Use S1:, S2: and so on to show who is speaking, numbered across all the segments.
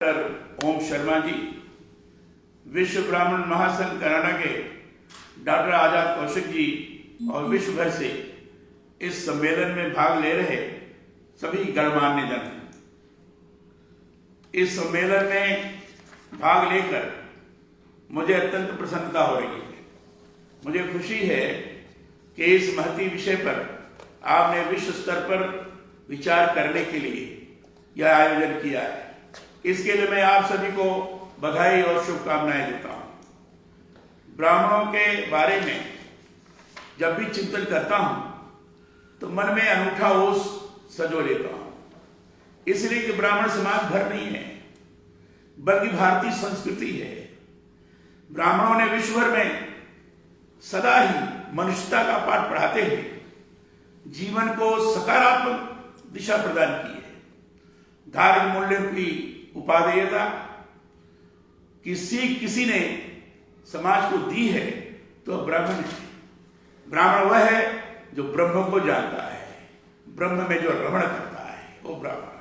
S1: Doctor ओम शर्मा जी, विश्व ब्राह्मण महासंघ कनाडा के डॉक्टर आजाद कौशिक जी और विश्व भर से इस सम्मेलन में भाग ले रहे सभी गणमान्य जन, इस सम्मेलन में भाग लेकर मुझे अत्यंत प्रसन्नता हो रही है। मुझे खुशी है कि इस महती विषय पर आपने विश्व स्तर पर विचार करने के लिए यह आयोजन किया है। इसके लिए मैं आप सभी को बधाई और शुभकामनाएं देता हूं। ब्राह्मणों के बारे में जब भी चिंतन करता हूं तो मन में अनूठा ओस सजो लेता हूं, इसलिए कि ब्राह्मण समाज भर नहीं है बल्कि भारतीय संस्कृति है। ब्राह्मणों ने विश्व भर में सदा ही मनुष्यता का पाठ पढ़ाते हुए जीवन को सकारात्मक दिशा प्रदान की है। धार्मिक मूल्यों की उपादेयता किसी ने समाज को दी है तो ब्राह्मण है। ब्राह्मण वह है जो ब्रह्म को जानता है, ब्रह्म में जो रमण करता है वो ब्राह्मण।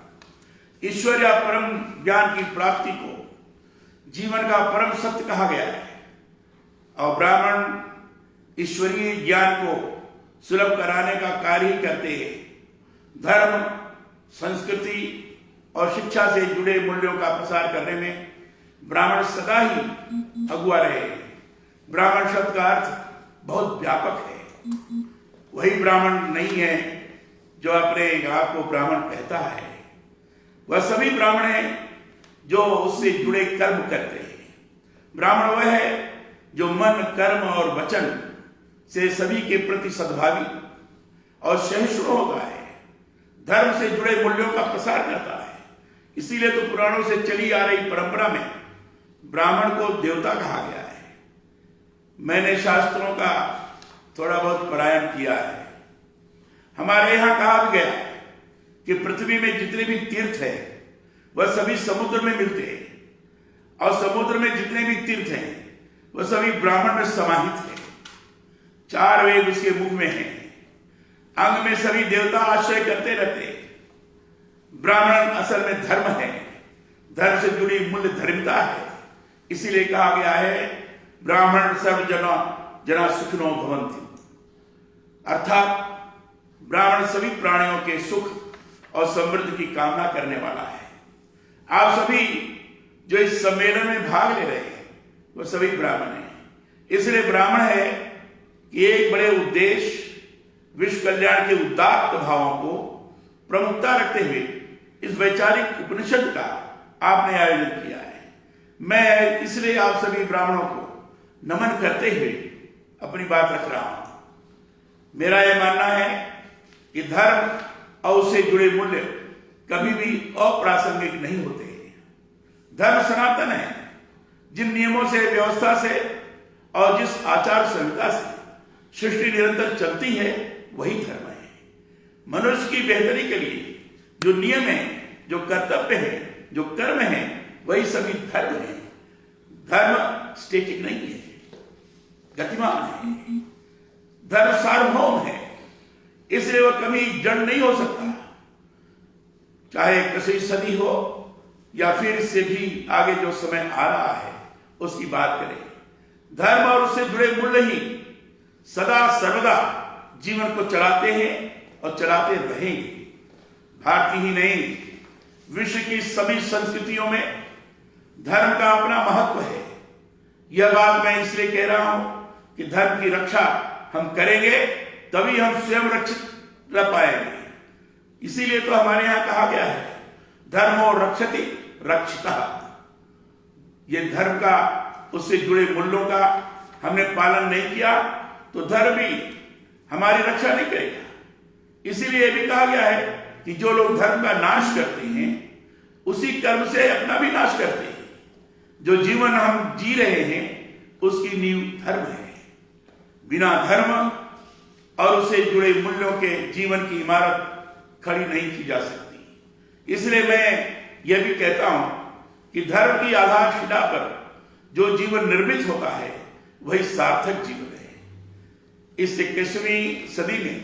S1: ईश्वर या परम ज्ञान की प्राप्ति को जीवन का परम सत्य कहा गया है और ब्राह्मण ईश्वरीय ज्ञान को सुलभ कराने का कार्य ही करते हैं। धर्म, संस्कृति और शिक्षा से जुड़े मूल्यों का प्रसार करने में ब्राह्मण सदा ही अगुआ रहे हैं। ब्राह्मण शब्द का अर्थ बहुत व्यापक है। वही ब्राह्मण नहीं है जो अपने आप को ब्राह्मण कहता है, वह सभी ब्राह्मण हैं जो उससे जुड़े कर्म करते हैं। ब्राह्मण वह है जो मन, कर्म और वचन से सभी के प्रति सद्भावी और सहिष्णु होता है, धर्म से जुड़े मूल्यों का प्रसार करता है। इसीलिए तो पुराणों से चली आ रही परंपरा में ब्राह्मण को देवता कहा गया है। मैंने शास्त्रों का थोड़ा बहुत पारायण किया है। हमारे यहां कहा भी गया कि पृथ्वी में जितने भी तीर्थ हैं वह सभी समुद्र में मिलते हैं और समुद्र में जितने भी तीर्थ हैं वह सभी ब्राह्मण में समाहित हैं। 4 वेद उसके मुख में हैं, अंग में सभी देवता आश्रय करते रहते हैं। ब्राह्मण असल में धर्म है, धर्म से जुड़ी मूल्य धर्मिता है। इसीलिए कहा गया है ब्राह्मण सर्व जना सुखिनो भवन्ति, अर्थात ब्राह्मण सभी प्राणियों के सुख और समृद्धि की कामना करने वाला है। आप सभी जो इस सम्मेलन में भाग ले रहे हैं वो सभी ब्राह्मण हैं। इसलिए ब्राह्मण है कि एक बड़े उद्देश्य विश्व कल्याण के उदात्त भावों को प्रमुखता रखते हुए इस वैचारिक उपनिषद का आपने आयोजन किया है। मैं इसलिए आप सभी ब्राह्मणों को नमन करते हुए अपनी बात रख रहा हूं। मेरा यह मानना है कि धर्म और उससे जुड़े मूल्य कभी भी अप्रासंगिक नहीं होते। धर्म सनातन है। जिन नियमों से, व्यवस्था से और जिस आचार संहिता से सृष्टि निरंतर चलती है वही धर्म है। मनुष्य की बेहतरी के लिए जो नियम है, जो कर्तव्य है, जो कर्म है, वही सभी धर्म है। धर्म स्टैटिक नहीं है, गतिमान है। धर्म सार्वभौम है, इसलिए वह कभी जड़ नहीं हो सकता। चाहे किसी सदी हो या फिर इससे भी आगे जो समय आ रहा है उसकी बात करें। धर्म और उससे जुड़े मूल्य ही सदा सर्वदा जीवन को चलाते हैं और चलाते रहेंगे। भारतीय ही नहीं, विश्व की सभी संस्कृतियों में धर्म का अपना महत्व है। यह बात मैं इसलिए कह रहा हूं कि धर्म की रक्षा हम करेंगे तभी हम स्वयं रक्षित रह पाएंगे। इसीलिए तो हमारे यहां कहा गया है धर्मो रक्षति रक्षितः। ये धर्म का, उससे जुड़े मूल्यों का हमने पालन नहीं किया तो धर्म भी हमारी रक्षा नहीं करेगा। इसीलिए भी कहा गया है कि जो लोग धर्म का नाश करते हैं उसी कर्म से अपना भी नाश करते हैं। जो जीवन हम जी रहे हैं उसकी नींव धर्म है। बिना धर्म और उससे जुड़े मूल्यों के जीवन की इमारत खड़ी नहीं की जा सकती। इसलिए मैं यह भी कहता हूं कि धर्म की आधारशिला पर जो जीवन निर्मित होता है वही सार्थक जीवन है। इस 21वीं सदी में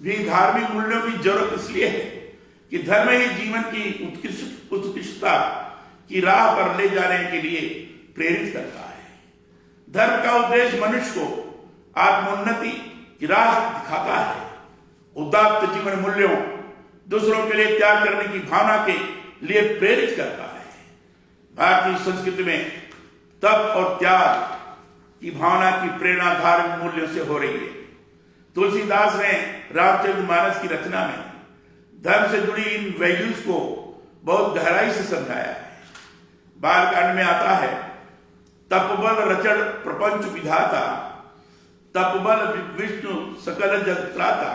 S1: भी धार्मिक मूल्यों की जरूरत इसलिए है कि धर्म ही जीवन की उत्कृष्टता की राह पर ले जाने के लिए प्रेरित करता है। धर्म का उद्देश्य मनुष्य को आत्मोन्नति की राह दिखाता है, उदात्त जीवन मूल्यों, दूसरों के लिए त्याग करने की भावना के लिए प्रेरित करता है। भारतीय संस्कृति में तप और त्याग की भावना की प्रेरणा धार्मिक मूल्यों से हो रही है। तुलसीदास ने रामचरितमानस की रचना में धर्म से जुड़ी इन वैल्यूज को बहुत गहराई से समझाया है। बालकांड में आता है, तपबल रचड़ प्रपंच विधाता, तपबल विष्णु सकल जग त्राता,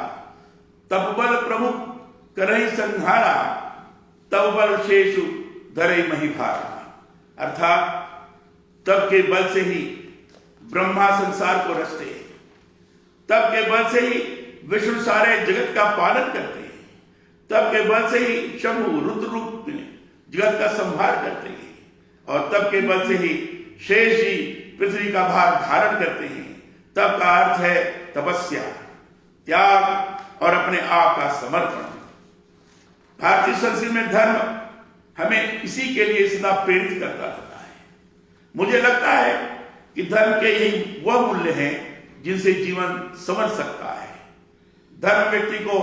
S1: तपबल प्रभु करहि संहारा, तपबल शेषु धरे मही भारा। अर्थात तप के बल से ही ब्रह्मा संसार को रचते हैं, तप के बल से ही विष्णु सारे जगत का पालन करते हैं, तप के बल से ही शंभु रुद्र रूप में जगत का संहार करते हैं, और तप के बल से ही शेष जी पृथ्वी का भार धारण करते हैं। तप का अर्थ है तपस्या, त्याग और अपने आप का समर्पण। भारतीय संस्कृति में धर्म हमें इसी के लिए सदा प्रेरित करता रहता है। मुझे लगता है कि धर्म के यही वह मूल्य हैं जिनसे जीवन समझ सकता है। धर्म व्यक्ति को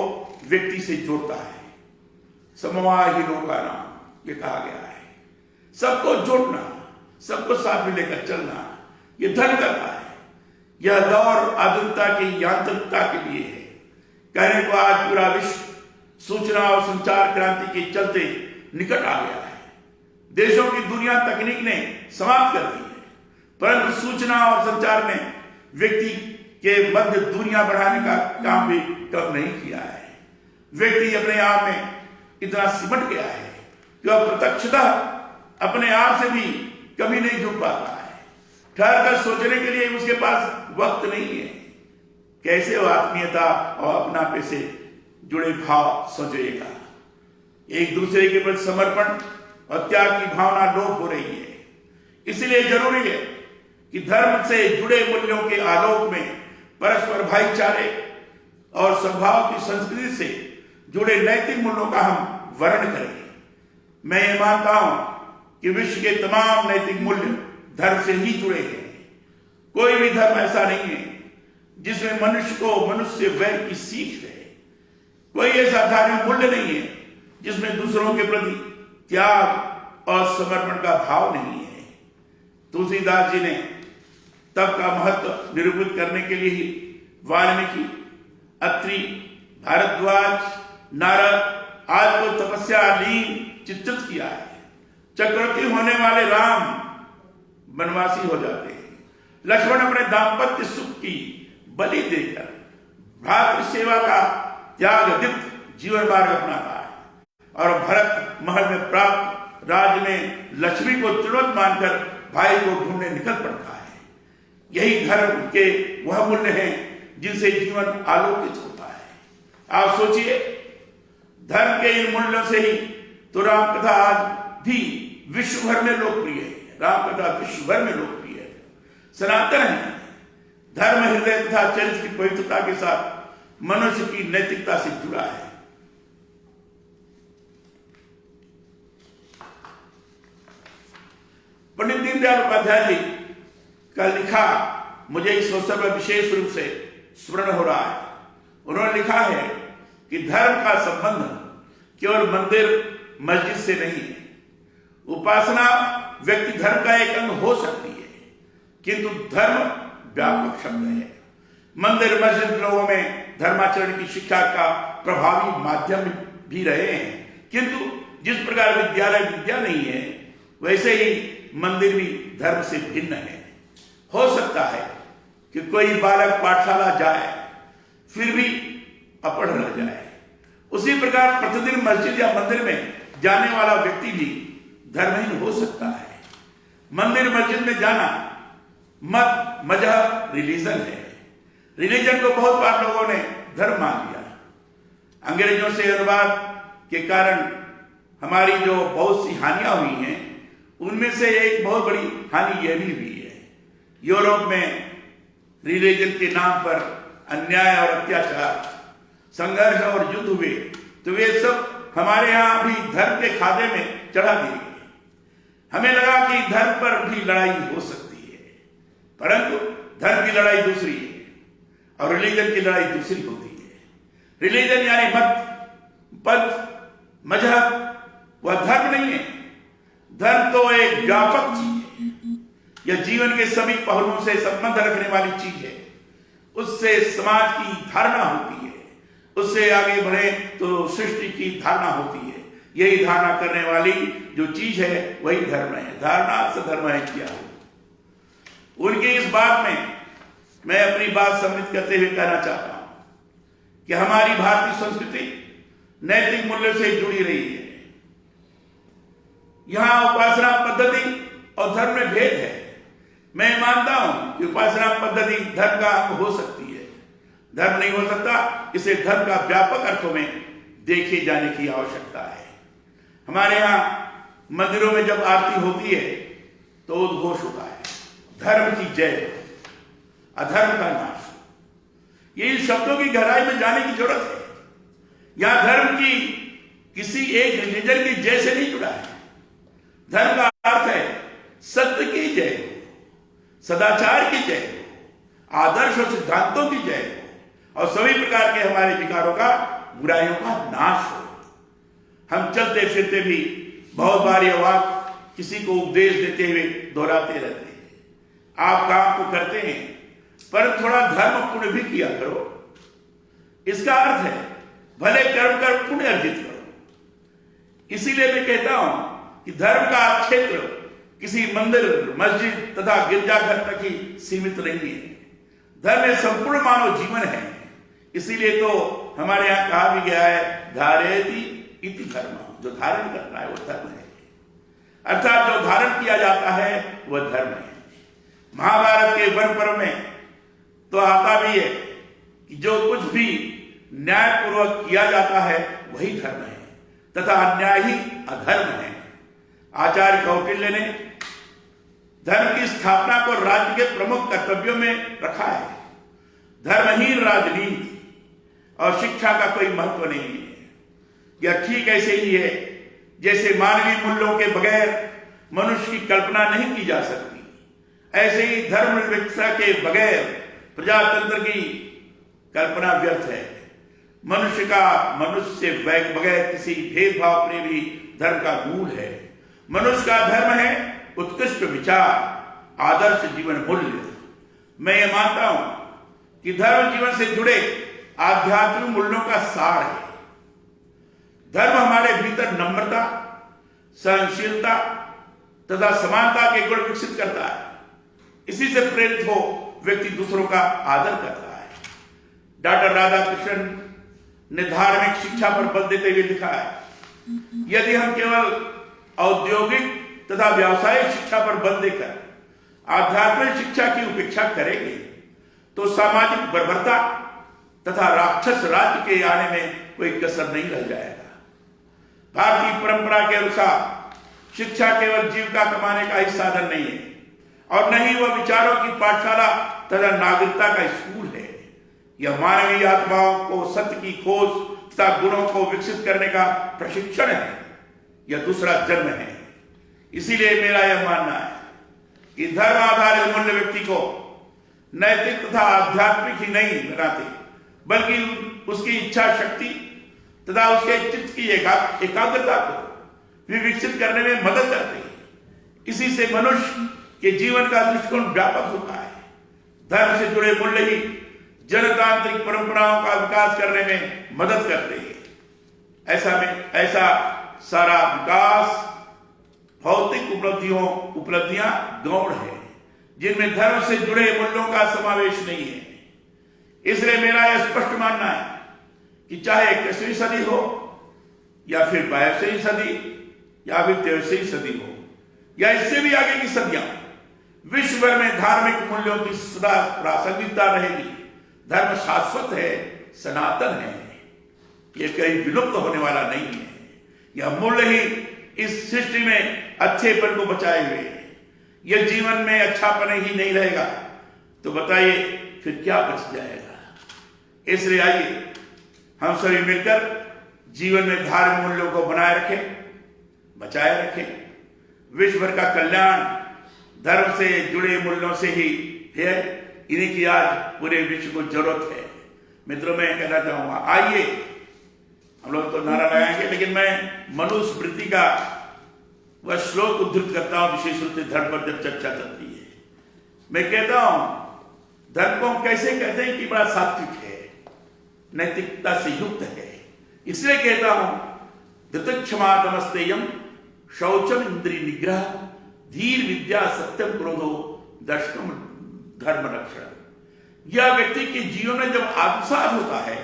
S1: व्यक्ति से जोड़ता है। समवाहीनों का नाम ये कहा गया है। सबको जोड़ना, सबको साथ में लेकर चलना, ये धर्म करता है। यह दौर आधुनिकता की यांत्रिकता के लिए है। कहने को आज पूरा विश्व सूचना और संचार क्रांति के चलते निकट आ गया है। देशों की दुनिया तकनीक ने समाप्त कर दी है, परंतु सूचना और संचार ने व्यक्ति के मध्य दूरियां बढ़ाने का काम भी कम नहीं किया है। व्यक्ति अपने आप में इतना सिमट गया है कि वह प्रत्यक्षतः अपने आप से भी कभी नहीं जुड़ पाता है। ठहर कर सोचने के लिए उसके पास वक्त नहीं है। कैसे वह आत्मीयता और अपनापे से जुड़े भाव सोचेगा। एक दूसरे के प्रति समर्पण और त्याग की भावना लोप हो रही है। इसलिए जरूरी है कि धर्म से जुड़े मूल्यों के आलोक में परस्पर भाईचारे और सद्भाव की संस्कृति से जुड़े नैतिक मूल्यों का हम वर्ण करें। मैं ये मानता हूं कि विश्व के तमाम नैतिक मूल्य धर्म से ही जुड़े हैं। कोई भी धर्म ऐसा नहीं है जिसमें मनुष्य को मनुष्य वैर की सीख है। कोई ऐसा धार्मिक मूल्य नहीं है जिसमें दूसरों के प्रति त्याग और समर्पण का भाव नहीं है। तुलसीदास जी ने तप का महत्व निरूपित करने के लिए ही वाल्मीकि, अत्रि, भारद्वाज, नारद आज को तपस्या लीन चित्रित किया है। चक्रवर्ती होने वाले राम वनवासी हो जाते हैं। लक्ष्मण अपने दाम्पत्य सुख की बलि देकर भ्रातृ सेवा का त्याग दीप्त जीवन मार्ग अपनाता है और भरत महल में प्राप्त राज्य में लक्ष्मी को तुरंत मानकर भाई को ढूंढने निकल पड़ता है। यही धर्म के वह मूल्य हैं जिनसे जीवन आलोकित होता है। आप सोचिए, धर्म के इन मूल्यों से ही तो रामकथा आज भी विश्व भर में लोकप्रिय है। रामकथा विश्व भर में लोकप्रिय है, सनातन है। धर्म हृदय तथा चरित्र की पवित्रता के साथ मनुष्य की नैतिकता से जुड़ा है। पंडित दीनदयाल उपाध्याय जी का लिखा मुझे इस अवसर पर विशेष रूप से स्मरण हो रहा है। उन्होंने लिखा है कि धर्म का संबंध केवल मंदिर मस्जिद से नहीं है। उपासना व्यक्ति धर्म का एक अंग हो सकती है, किंतु धर्म व्यापक शब्द है। मंदिर मस्जिद लोगों में धर्माचरण की शिक्षा का प्रभावी माध्यम भी रहे हैं, किंतु जिस प्रकार विद्यालय विद्या नहीं है, वैसे ही मंदिर भी धर्म से भिन्न है। हो सकता है कि कोई बालक पाठशाला जाए फिर भी अपढ़ रह जाए। उसी प्रकार प्रतिदिन मस्जिद या मंदिर में जाने वाला व्यक्ति भी धर्महीन हो सकता है। मंदिर मस्जिद में जाना मत, मजहब, रिलीजन है। रिलीजन को बहुत बार लोगों ने धर्म मान लिया। अंग्रेजों से अनुवाद के कारण हमारी जो बहुत सी हानियां हुई हैं, उनमें से एक बहुत बड़ी हानि यह भी हुई है। यूरोप में रिलीजन के नाम पर अन्याय और अत्याचार, संघर्ष और युद्ध हुए, तो वे सब हमारे यहां भी धर्म के खाते में चढ़ा दिए गए। हमें लगा कि धर्म पर भी लड़ाई हो सकती है, परंतु धर्म की लड़ाई दूसरी है और रिलीजन की लड़ाई दूसरी होती है। रिलीजन यानी मत, पंथ, मजहब वह धर्म नहीं है। धर्म तो एक व्यापक चीज है, यह जीवन के सभी पहलुओं से संबंध रखने वाली चीज है। उससे समाज की धारणा होती है, उससे आगे बढ़े तो सृष्टि की धारणा होती है। यही धारणा करने वाली जो चीज है वही धर्म है। धारणा से धर्म है क्या हो। उनकी इस बात में मैं अपनी बात सम्मिलित करते हुए कहना चाहता हूं कि हमारी भारतीय संस्कृति नैतिक मूल्यों से जुड़ी रही है। यहां उपासना पद्धति और धर्म में भेद है। मैं मानता हूं कि उपासना पद्धति धर्म का अंग हो सकती है, धर्म नहीं हो सकता। इसे धर्म का व्यापक अर्थों में देखे जाने की आवश्यकता है। हमारे यहां मंदिरों में जब आरती होती है तो उद्घोष होता है, धर्म की जय, अधर्म का नाश। ये शब्दों की गहराई में जाने की जरूरत है। यहां धर्म की किसी एक रिलीजन की जय से नहीं जुड़ा है। धर्म का अर्थ है सत्य की जय हो, सदाचार की जय हो, आदर्श और सिद्धांतों की जय हो और सभी प्रकार के हमारे विकारों का, बुराइयों का नाश हो। हम चलते फिरते भी बहुत बार यह वाक्य किसी को उपदेश देते हुए दोहराते रहते हैं। आप काम को करते हैं पर थोड़ा धर्म पुण्य भी किया करो। इसका अर्थ है भले कर्म कर पुण्य अर्जित करो। इसीलिए मैं कहता हूं कि धर्म का क्षेत्र किसी मंदिर, मस्जिद तथा गिरजाघर तक ही सीमित नहीं है। धर्म में संपूर्ण मानव जीवन है। इसीलिए तो हमारे यहां कहा भी गया है, धारयति इति धर्म, जो धारण करना है वो धर्म है। अर्थात जो धारण किया जाता है वह धर्म है। महाभारत के वन पर्व में तो आता भी है कि जो कुछ भी न्यायपूर्वक किया जाता है वही धर्म है तथा अन्याय ही अधर्म है। आचार्य कौटिल्य ने धर्म की स्थापना को राज्य के प्रमुख कर्तव्यों में रखा है। धर्महीन राजनीति और शिक्षा का कोई महत्व नहीं है। यह ठीक ऐसे ही है जैसे मानवीय मूल्यों के बगैर मनुष्य की कल्पना नहीं की जा सकती, ऐसे ही धर्मनिरपेक्षता के बगैर प्रजातंत्र की कल्पना व्यर्थ है। मनुष्य का मनुष्य से बगैर किसी भेदभाव प्रेम ही धर्म का मूल है। मनुष्य का धर्म है उत्कृष्ट विचार, आदर्श जीवन मूल्य। मैं ये मानता हूं कि धर्म जीवन से जुड़े आध्यात्मिक मूल्यों का सार है। धर्म हमारे भीतर नम्रता, सहनशीलता तथा समानता के गुण विकसित करता है। इसी से प्रेरित हो व्यक्ति दूसरों का आदर करता है। डॉक्टर राधाकृष्णन ने धार्मिक शिक्षा पर बल देते हुए लिखा है, यदि हम केवल औद्योगिक तथा व्यावसायिक शिक्षा पर बल देकर आध्यात्मिक शिक्षा की उपेक्षा करेंगे तो सामाजिक बर्बरता तथा राक्षस राज्य के आने में कोई कसर नहीं रह जाएगा। भारतीय परंपरा के अनुसार शिक्षा केवल जीविका कमाने का ही साधन नहीं है और न ही वह विचारों की पाठशाला तथा नागरिकता का स्कूल है। यह मानवीय आत्माओं को सत्य की खोज तथा गुणों को विकसित करने का प्रशिक्षण है। यह दूसरा जन्म है। इसीलिए मेरा यह मानना है कि धर्म आधारित मूल्य व्यक्ति को नैतिक तथा आध्यात्मिक ही नहीं बनाते बल्कि उसकी इच्छा शक्ति तथा उसके चित्त की एकाग्रता को भी विकसित करने में मदद करते हैं। इसी से मनुष्य के जीवन का दृष्टिकोण व्यापक होता है। धर्म से जुड़े मूल्य ही जनतांत्रिक परंपराओं का विकास करने में मदद करते हैं। ऐसा सारा विकास भौतिक उपलब्धियां गौण है जिनमें धर्म से जुड़े मूल्यों का समावेश नहीं है। इसलिए मेरा यह स्पष्ट मानना है कि चाहे 21वीं सदी हो या फिर 22वीं सदी या फिर 23वीं सदी हो या इससे भी आगे की सदियां, विश्व भर में धार्मिक मूल्यों की सदा प्रासंगिकता रहेगी। धर्म शाश्वत है, सनातन है, यह कहीं विलुप्त होने वाला नहीं है। यह मूल्य ही इस सृष्टि में अच्छेपन को बचाए हुए है। यह जीवन में अच्छापन ही नहीं रहेगा तो बताइए फिर क्या बच जाएगा। इसलिए आइए हम सभी मिलकर जीवन में धार्मिक मूल्यों को बनाए रखें, बचाए रखें। विश्व भर का कल्याण धर्म से जुड़े मूल्यों से ही है। इन्हीं की आज पूरे विश्व को जरूरत है। मित्रों, मैं कहना चाहूंगा, आइए हम लोग तो नारा लगाएंगे, लेकिन मैं मनुस्मृति का वह श्लोक उद्धृत करता हूं, विशेष रूप से धर्म पर जब चर्चा चलती है। मैं कहता हूं, धर्म को हम कैसे कहते हैं कि बड़ा सात्विक है, नैतिकता से युक्त है। इसलिए कहता हूं, धृतक्षमा नमस्तेयम शौचम इंद्रिय निग्रह धीर विद्या सत्यम क्रोधो दशकम धर्म रक्षण। यह व्यक्ति के जीवन में जब आत्मसात होता है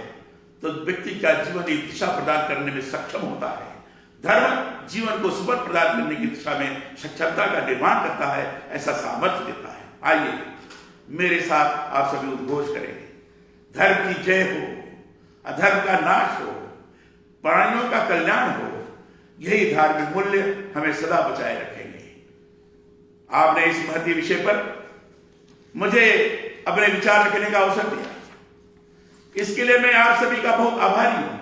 S1: तो व्यक्ति का जीवन एक दिशा प्रदान करने में सक्षम होता है। धर्म जीवन को सुपर प्रदान करने की दिशा में सक्षमता का निर्माण करता है, ऐसा सामर्थ्य देता है। आइए मेरे साथ आप सभी उद्घोष करेंगे, धर्म की जय हो, अधर्म का नाश हो, प्राणियों का कल्याण हो। यही धार्मिक मूल्य हमें सदा बचाए रखेंगे। आपने इस महत्वपूर्ण विषय पर मुझे अपने विचार रखने का अवसर दिया, इसके लिए मैं आप सभी का बहुत आभारी हूं।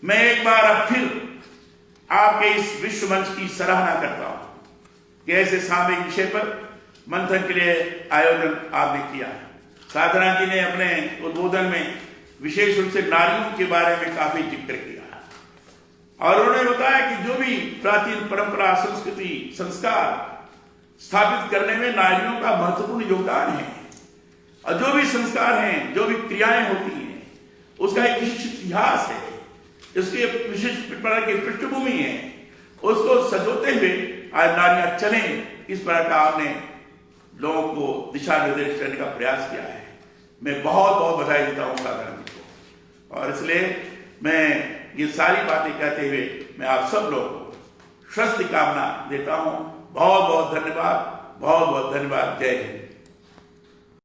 S1: मैं एक बार अब फिर आपके इस विश्व मंच की सराहना करता हूं कि ऐसे सामूहिक विषय पर मंथन के लिए आयोजन आपने किया। साधना जी ने अपने उद्बोधन में विशेष रूप से नारियों के बारे में काफी जिक्र किया और उन्होंने बताया कि जो भी प्राचीन परंपरा, संस्कृति, संस्कार स्थापित करने में नारियों का महत्वपूर्ण योगदान है और जो भी संस्कार हैं, जो भी क्रियाएं होती हैं, उसका एक विशिष्ट इतिहास है, उसकी विशिष्ट प्रकार की पृष्ठभूमि है। उसको सजोते हुए आज नारियां चले, इस प्रकार का आपने लोगों को दिशा निर्देश करने का प्रयास किया है। मैं बहुत बहुत बधाई देता हूँ साधना जी को, और इसलिए मैं ये सारी बातें कहते हुए मैं आप सब लोगों को स्वस्थ कामना देता हूँ। बहुत बहुत धन्यवाद, बहुत बहुत धन्यवाद। जय हिंद।